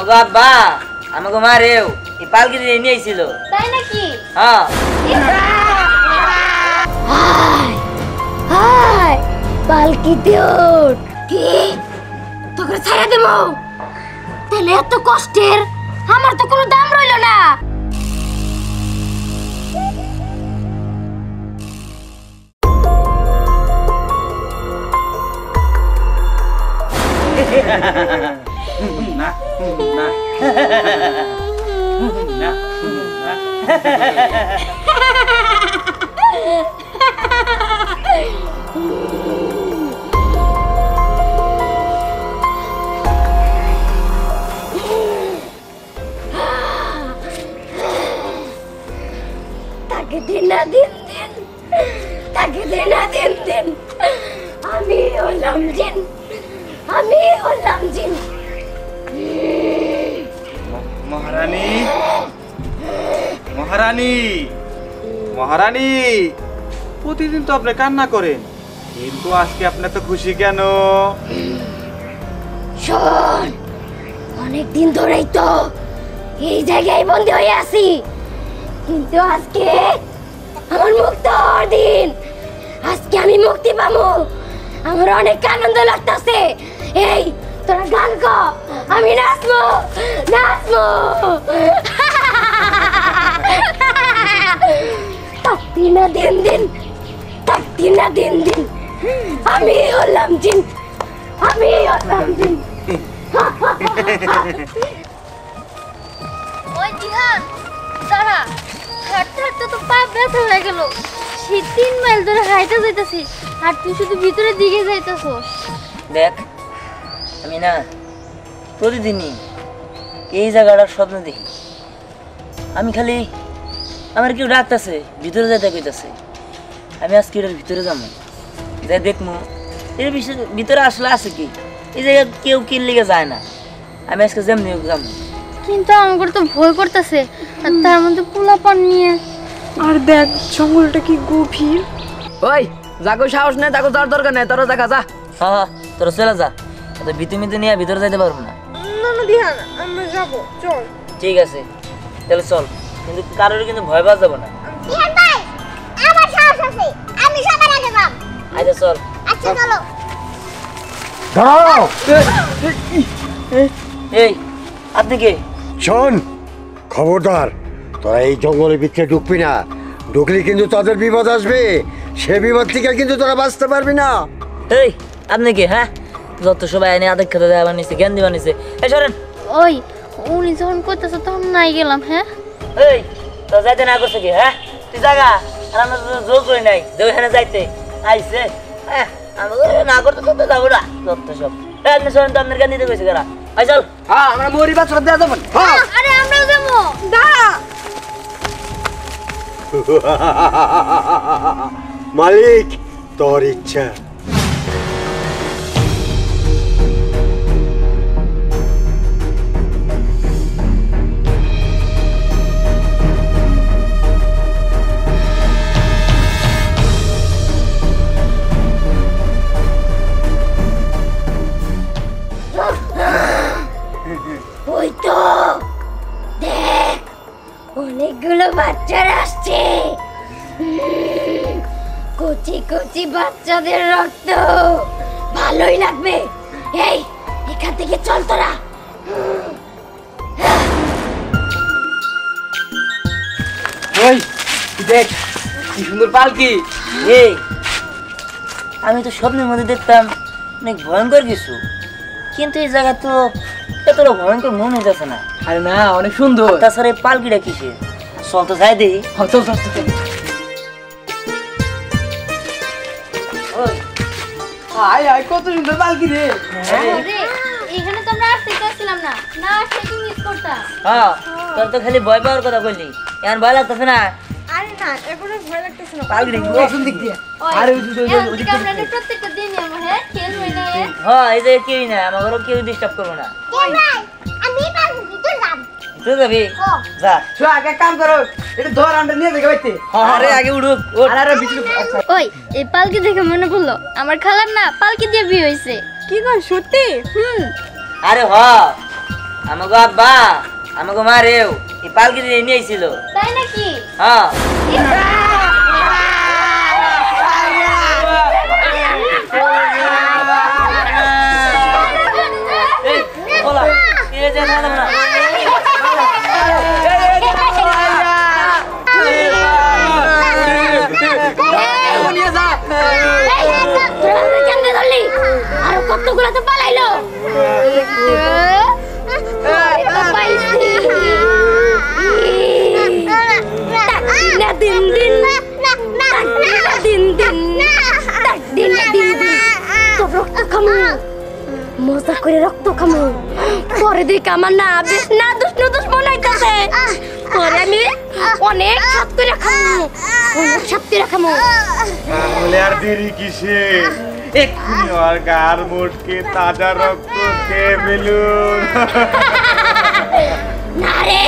আমাগো আব্বা আমাগো মা রেও এই পালকি নিয়ে আইছিল। তাই নাকি? হ্যাঁ। হাই পালকিতে ওঠ। কি তোকে ছায়া দেবো? তাহলে এত কষ্টের আমার তো কোনো দাম রইল না। না না না তাকে দিন না দিন দিন, তাকে দিন না দিন দিন আমি হলাম জিন, আমি হলাম জিন। মহারানী মহারানী মহারানী, প্রতিদিন তো আপনি কান্না করেন, কিন্তু আজকে আপনি তো খুশি কেন? শোন, অনেকদিন ধরেই তো এই জায়গায় বন্দি হয়ে আছি, কিন্তু আজকে আমার মুক্তর দিন, আজকে আমি মুক্তি পাবো। আমার অনেক আনন্দ লাগতেছে। এই তোরা গান গা, আমি নাচবো নাচবো। থাকতি না দিন দিন, থাকতি না দিন দিন, আমি হলাম জিন, আমি হলাম জিন। ওই জিহান দাঁড়া, হাঁটতে হাঁটতে তো পা ব্যথা হয়ে গেল। সেই 3 মাইল ধরে হাইটে যাইতেছি আর তুই শুধু ভিতরের দিকে যাইতেছস। দেখ আমি না প্রতিদিনই এই জায়গাটার স্বপ্ন দেখি। আমি খালি আমার কেউ ডাকতেছে, ভিতরে যাইতে কইতাছে। আমি আজকে এটার ভিতরে যাবো, যাই দেখবো এর ভিতরে আসলে আছে কি। এই জায়গায় কেউ কিন লেগে যায় না, আমি আজকে যেমনি যাবো। কিন্তু আমার তো ভয় করতেছে, আর তার মধ্যে পোলাপান নিয়ে। আর দেখ জঙ্গলটা কি গভীর। ওই যাকো সাহস নেই, তাকে যাওয়ার দরকার নেই, তোরা দেখা যা। হ্যাঁ তোরা চলে যা, এত ভিতরে নিয়ে ভিতরে যাইতে পারবো না। না না দিহান, আমরা যাবো, চল। ঠিক আছে তাহলে চল, কিন্তু কারোর কিন্তু ভয় পাওয়া যাবো না। জিহান ভাই, আমার সাহস আছে, আমি সবার আগে যাব। আচ্ছা চল। আচ্ছা চলো। দাঁড়াও, এই আপনি কে? শোন খবরদার, তোরা এই জঙ্গলের ভিতরে ঢুকবি না, ঢুকলে কিন্তু তাদের বিপদ আসবে, সে বিপদ থেকে কিন্তু তোরা বাঁচতে পারবি না। এই আপনি কে? হ্যাঁ যত সবাই এনে আদেক খেতে দেওয়া বানিয়েছে, জ্ঞান দিয়ে বানিয়েছে। এই সরেন। ওই উনি যখন করতেছে তখন নাই গেলাম। হ্যাঁ এই তো যাইতে না করছে কি? হ্যাঁ তুই জাগা, আর আমরা তো জোর করি নাই যে ওইখানে যাইতে আইছে। হ্যাঁ আমরা না করতে তো যাবো না, যত সব। আপনি সরেন তো, আপনার জ্ঞান দিতে গেছে কারা? আই চল। হ্যাঁ আমরা মরিবা ছোট দেওয়া যাবো না। আরে আমরাও যাবো। দাঁড়া, মালিক তোর ইচ্ছা। ওই তো দেখ, অনেকগুলো বাচ্চারা আসছে। কচি কচি বাচ্চাদের রক্ত ভালোই লাগবে। এই এখান থেকে চল তোরা। ওই দেখ কি সুন্দর পালকি। এই আমি তো স্বপ্নের মধ্যে দেখতাম অনেক ভয়ঙ্কর কিছু, কিন্তু এই জায়গা তো এতটা ভয়ঙ্কর মনে হইতেছে না। আরে না, অনেক সুন্দর। তাছাড়া এই পালকিটা কিসের? চল তো যাই দেখি। চল চল চল। আয় আয়, কত সুন্দর পালকি রে। আরে এখানে তো আমরা আসতে চাচ্ছিলাম না, না আসলে কি মিস করতাম। হ্যাঁ তোর তো খালি ভয় পাওয়ার কথা বললি, এখন ভয় লাগতেছে না? আরে না, এবারে ভয় লাগতেছে না। পালকিটা কোন দিক দিয়ে? আরে আমরা প্রত্যেকটা দিনই আমরা হ্যাঁ খেল হই না। হ্যাঁ এই জায়গায় কেউই না, আমাদেরও কেউ ডিস্টার্ব করবো না। আমি পারবো, তুই যাব। তুই যাবি? যা। শোন আগে কাম করো, এটা ধর আমরা নিয়ে দেখে বাইতে। আরে আগে উঠুক। আরে আরে ভিতরে। ওই এই পালকি দেখে মনে পড়লো আমার খালার না পালকি দিয়ে বিয়ে হয়েছে। কি কর সত্যি? আরে হ আমাকে আব্বা আমাকে মারেও এই পালকি নিয়ে আইছিল। তাই নাকি? হ্যাঁ এই বলা কে জানা না আর কতগুলো তো পালাইলো। দিন দিন রক্ত খামু, মজা করে রক্ত খামু। পরে দিকে আমার না বেশ না দুষ মনে হইতাছে। পরে আমি অনেক সাত করে খামু, অনেক সাত করে খামু। তাহলে আর দেরি কিসে? এক্ষুনি আর গার মোটকে তাজা রক্ত খেয়ে ফেলুন। না রে,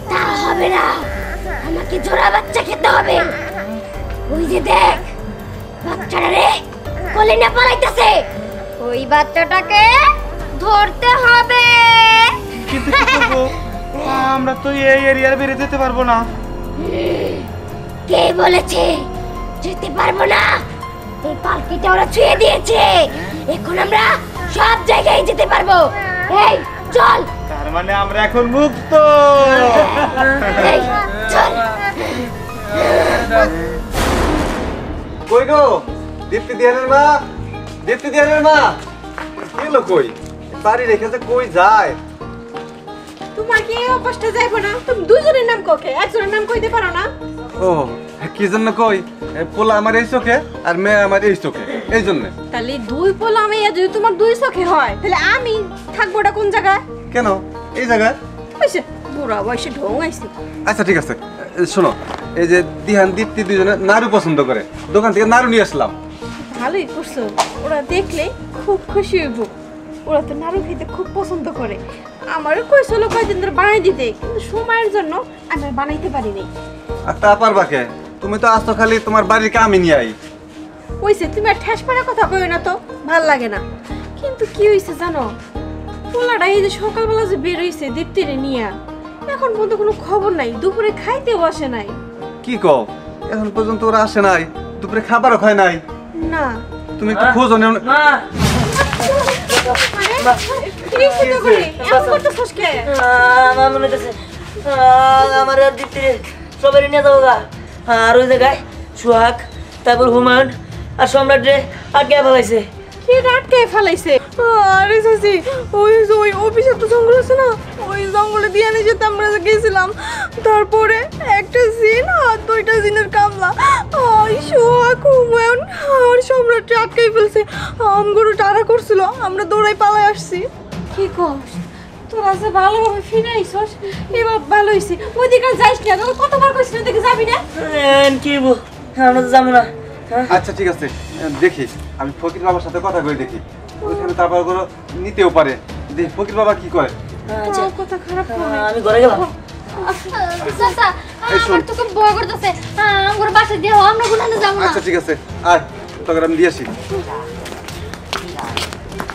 তা হবে না, আমাকে জোড়া বাচ্চা খেতে হবে। ওই যে দেখ বাচ্চাটা রে কোলে না পালাইতেছে, ওই বাচ্চাটাকে ধরতে হবে। কিন্তু কি করবো? আমরা তো এই এরিয়ার বেরিয়ে যেতে পারবো না। কে বলেছে যেতে পারবো না? এই পালকিটা ওরা ছুঁয়ে দিয়েছে, এখন আমরা সব জায়গায় যেতে পারবো। এই চল। তার মানে আমরা এখন মুক্ত। এই চল। কই গো দীপ্তি দিয়ানের মা, দীপ্তি দিয়ানের মা এলো কই? বাড়ি রেখেছে কই যায়? তোমার কি এই অভ্যাসটা যাইবো না? তুমি দুজনের নাম কোকে, একজনের নাম কইতে পারো না? ও কি জন্য কই? পোলা আমার এই চোখে আর মেয়ে আমার এই চোখে, এই জন্য। তাহলে দুই পোলা আমি যদি তোমার দুই চোখে হয়, তাহলে আমি থাকবোটা কোন জায়গায়? কেন এই জায়গায়? বুঝছে বুড়া বয়সে ঢং আইছে। আচ্ছা ঠিক আছে, শোনো এই যে দিহান দীপ্তি দুজনে নাড়ু পছন্দ করে, দোকান থেকে নাড়ু নিয়ে আসলাম। ভালোই করছো, ওরা দেখলে খুব খুশি হইব। ওরা তো নাড়ু খেতে খুব পছন্দ করে। আমারও কইছিল কয়দিন ধরে বানাই দিতে, কিন্তু সময়ের জন্য আমি আর বানাইতে পারিনি। আর তা পারবা কে? তুমি তো আসতো খালি তোমার বাড়ির কামে নিয়ে আই। ওইসে তুমি আর ঠেস পাড়া কথা কই না তো, ভাল লাগে না। কিন্তু কি হইছে জানো, পোলাটা এই যে সকালবেলা যে বের হইছে দীপ্তিরে নিয়ে, এখন পর্যন্ত কোনো খবর নাই, দুপুরে খাইতেও আসে নাই। কি কও? এখন পর্যন্ত ওরা আসে নাই, দুপুরে খাবারও খায় নাই? না তুমি একটু খোঁজো না। মা কি কথা করি এমন করতেছস কে? আমার মনে হচ্ছে আমার আর দিতে সবাই নিয়ে যাবো গা। আর ওই জায়গায় সোহাগ, তারপর হুমায়ুন আর সম্রাট রে আটকে ফেলাইছে। কি রাটকে ফেলাইছে? আরে সাসি, ওই ওই অফিসে তো জঙ্গল আছে না, ওই জঙ্গলে দিয়ে নিয়ে যেতে আমরা গেছিলাম। তারপরে একটা জিন আর দুইটা জিনের কামলা, ওই সোহাগ, হুমায়ুন আর সম্রাটকে আটকে ফেলছে। আমগুলো টাড়া করছিল, আমরা দৌড়াই পালাই আসছি। কি কস? তোরা যে ভালোভাবে ফিরে আইসস, এবার ভালো হইছে। ওইদিকে যাইস না, তোকে কতবার কইছি ওইদিকে যাবি না। কি আমরা তো যাবো না। আচ্ছা ঠিক আছে, দেখি আমি ফকির বাবার সাথে কথা কই দেখি, ওইখানে তারপর করে নিতেও পারে। দেখি ফকির বাবা কি করে। আচ্ছা তোর কথা খারাপ করে। আমি ঘরে গেলাম। চাচা আমার তো খুব ভয় করতেছে, আমার বাসা দিয়ে আমরা কোথাও যাবো না। আচ্ছা ঠিক আছে, আয় তোকে আমি দিয়ে আসি।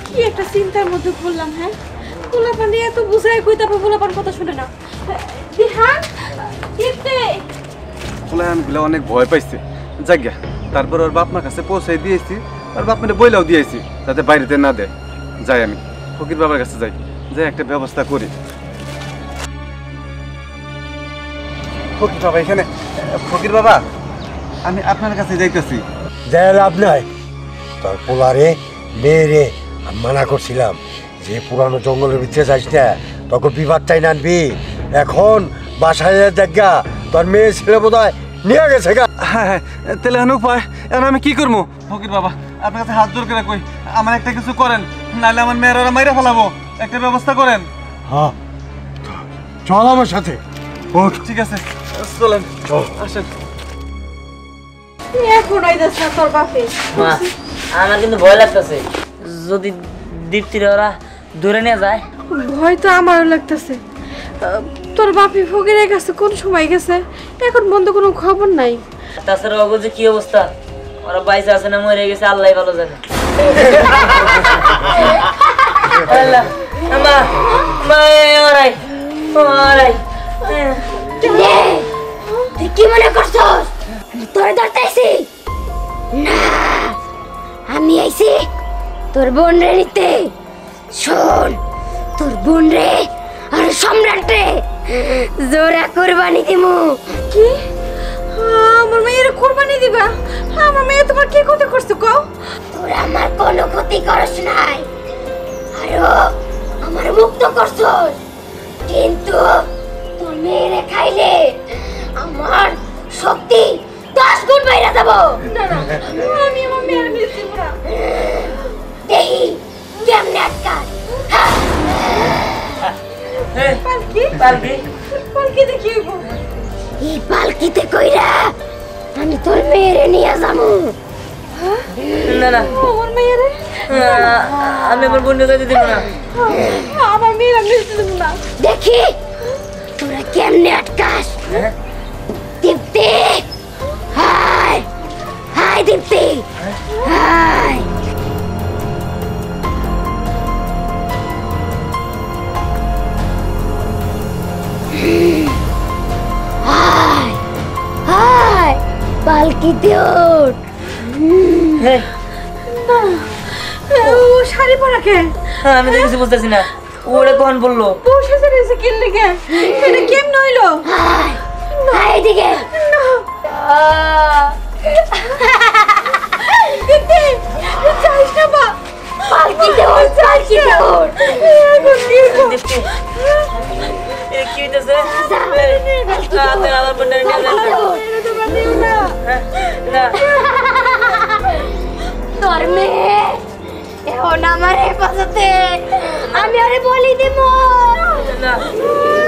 কি একটা চিন্তার মধ্যে পড়লাম। হ্যাঁ, পোলাপান দিয়ে এত বুঝাই কই, তারপর পোলাপান কথা শুনে না। দিহান কিতে পোলাহানগুলো অনেক ভয় পাইছে, জায়গা তারপর ওর বাপ মার কাছে পৌঁছাই দিয়েছি, আর বাপ মারে বইলাও দিয়েছি যাতে বাইরেতে না দেয়। যাই আমি ফকির বাবার কাছে যাই, যাই একটা ব্যবস্থা করি। ফকির বাবা এখানে, ফকির বাবা আমি আপনার কাছে যাইতেছি। যাই লাভ নাই, তোর পোলারে মেয়ে রে আমি মানা করছিলাম যে পুরানো জঙ্গলের ভিতরে যাইস না, তখন বিবাদ চাই না আনবি। এখন বাসায় দেখা তোর মেয়ে ছেলে বোধ হয় নিয়ে গেছে গা। হ্যাঁ হ্যাঁ, তাহলে এখন উপায়, এখন আমি কি করবো? ফকির বাবা আপনার কাছে হাত জোর করে কই, আমার একটা কিছু করেন, নাহলে আমার মেয়ের ওরা মাইরা ফেলাবো, একটা ব্যবস্থা করেন। হ্যাঁ চল আমার সাথে। ঠিক আছে চলেন, আসেন। এখন আইদাস না তোর বাপে। মা আমার কিন্তু ভয় লাগতেছে, যদি দীপ্তির ওরা ধরে নিয়ে যায়। ভয় তো আমারও লাগতেছে। তোর বাপি ফকিরের কাছে কোন সময় গেছে, এখন বন্ধু কোনো খবর নাই। তাছাড়া ওগো যে কি অবস্থা, ওরা বাইসে আছে না মরে গেছে আল্লাহ ভালো জানে। আল্লাহ মা মা ওরাই ওরাই তুই কি মনে করছস তোর ধরতে আইছি না আমি আইছি তোর বোন রে নিতে শোন তোর বোন রে আর সম্রাট রে জোরা কুরবানি দিমু কি আমার মেয়ের কোরবানি দিবা আমার মেয়ে তোমার কি ক্ষতি করছে কও তোরা আমার কোনো ক্ষতি করস নাই আরো আমার মুক্ত করছস কিন্তু তোর মেয়েরে খাইলে আমার শক্তি 10 গুণ বাইরে যাব না না আমি আমার মেয়ের মিষ্টি পুরা দেহি কেমনে আটকাস পালকি পালকি পালকি দেখি হইব এই পালকিতে কইরা আমি তোর মেয়েরে নিয়ে যাবো না না আমার মেয়ের আমি আমার বোনকে যেতে দিব না আমার মেয়ের মিষ্টি দেব না দেখি তোরা কেমনে আটকাস দীপ্তি হাই হাই দীপ্তি হাই হাই হাই পালকিতে ওঠ ও শাড়ি পরা কে আমি তো কিছু বুঝতেছি না ওরে কোন বললো বসে রয়েছে কি লিগে এটা কেমন হইলো হাই হাই এদিকে দিদি চাইস না বা পালকিতে ওঠ পালকিতে ওঠ দেখতে এটা কি হইতেছে আমার বোনের নিয়ে যান না তোর মেয়ে এখন আমার হেফাজতে আমি আরে বলি দিব না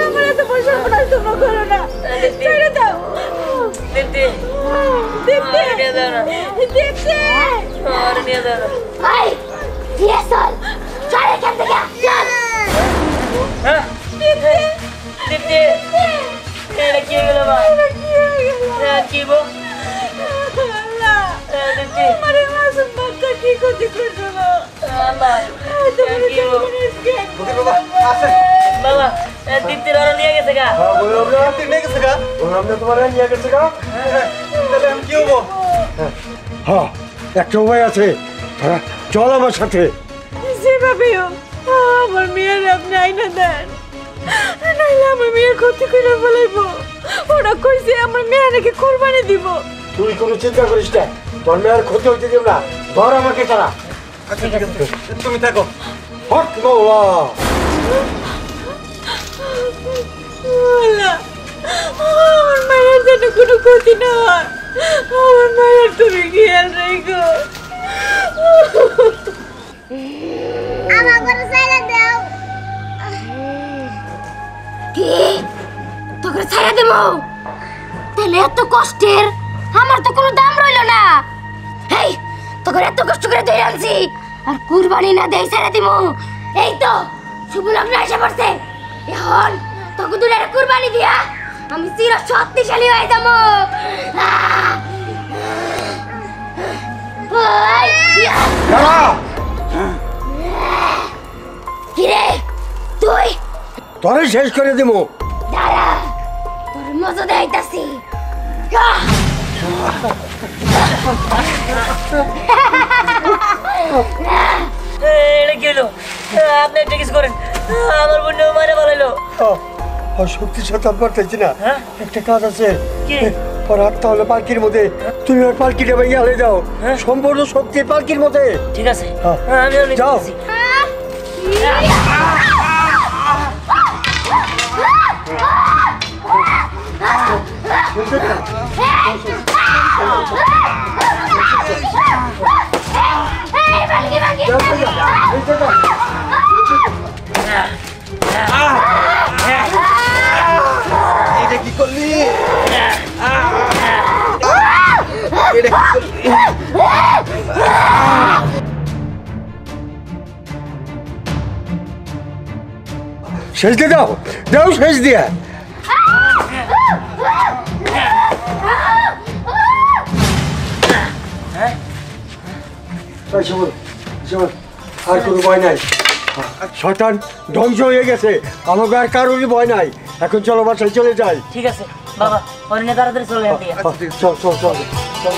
আমার তো পয়সা পড়াই তোমরা করো না ছেড়ে দাও দেখতে দিদি নিয়ে যাও না দিদি আর নিয়ে যাও না ভাই দিয়ে চল চল এখান থেকে চল হ্যাঁ দেখতে এটা কি হয়ে গেল মা কি বল দেখতে আরে মাসুম বাচ্চা কি করতে করছো আল্লাহ কি বল ফকির বাবা আসেন বাবা দীপ্তির ওরা নিয়ে গেছে গা তাহলে আমি কি হবো হ্যাঁ একটা উপায় আছে তোরা চল আমার সাথে যেভাবে আমার মেয়ের আপনি আইনা দেন নাইলে আমার মেয়ের ক্ষতি করে ফেলাইব ওরা কইছে আমার মেয়ে নাকি কোরবানি দিব তুই কোনো চিন্তা করিস না তোর মেয়ের ক্ষতি হইতে দেব না ধর আমাকে তারা আচ্ছা ঠিক আছে তুমি থাকো হট মৌলা আল্লাহ, আমার মায়ের যেন কোনো ক্ষতি না হয় আমার মায়ের তুমি খেয়াল রেখো আমার বড় ছাইরা দাও কি তোকে ছাইরা দেব তাহলে এত কষ্টের আমার তো কোনো দাম রইল না হেই তোকে এত কষ্ট করে ধরে আনছি আর কুরবানি না দেই ছাইরা দিব এই তো শুভ লগ্ন এসে পড়ছে এখন তোকে দূরে কুরবানি দিয়া আমি চির শক্তিশালী হয়ে যাবো কিরে তুই তোরে শেষ করে দেব দাঁড়া তোর মজা দেখাইতাছি এটা কি হলো আপনি একটা কিছু করেন আমার বোন মারে বলাইলো শক্তি সাথে পারতেছি না হ্যাঁ? একটা কাজ আছে কি? ওর হাতটা হলো পালকির মধ্যে তুমি ওর পালকিটা ভেঙে হালে দাও হ্যাঁ? সম্পূর্ণ শক্তি পালকির মধ্যে ঠিক আছে হ্যাঁ। আমি অনেক যাও। খুশি। এটা কি করলি এটা কি করলি শেষ দিয়ে দাও দাও শেষ দিয়ে আর কোনো ভয় নাই শয়তান ধ্বংস হয়ে গেছে, আমাকে আর কারোরই ভয় নাই। এখন চলো বাসায় চলে যাই। ঠিক আছে বাবা, অনেক তাড়াতাড়ি চলে যান। চল চল চল চল।